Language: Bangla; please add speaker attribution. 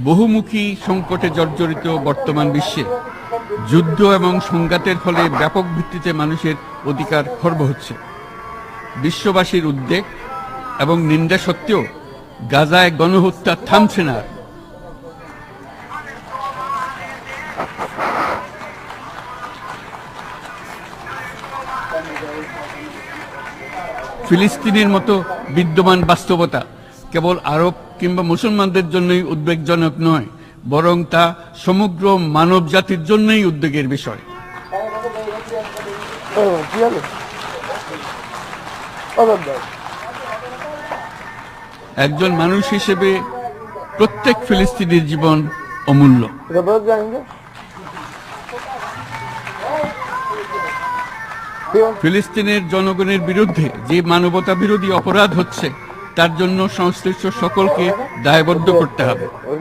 Speaker 1: বহুমুখী সংকটে জর্জরিত বর্তমান বিশ্বে যুদ্ধ এবং সংঘাতের ফলে ব্যাপক ভিত্তিতে মানুষের অধিকার খর্ব হচ্ছে। বিশ্ববাসীর উদ্বেগ এবং নিন্দা সত্ত্বেও গাজায় গণহত্যা থামছে না। ফিলিস্তিনের মতো বিদ্যমান বাস্তবতা কেবল আরব কিংবা মুসলমানদের জন্যই উদ্বেগজনক নয়, বরং তা সমগ্র মানব জাতির জন্যই উদ্বেগের বিষয়। একজন মানুষ হিসেবে প্রত্যেক ফিলিস্তিনির জীবন অমূল্য। ফিলিস্তিনের জনগণের বিরুদ্ধে যে মানবতা বিরোধী অপরাধ হচ্ছে তার জন্য সংশ্লিষ্ট সকলকে দায়বদ্ধ করতে হবে।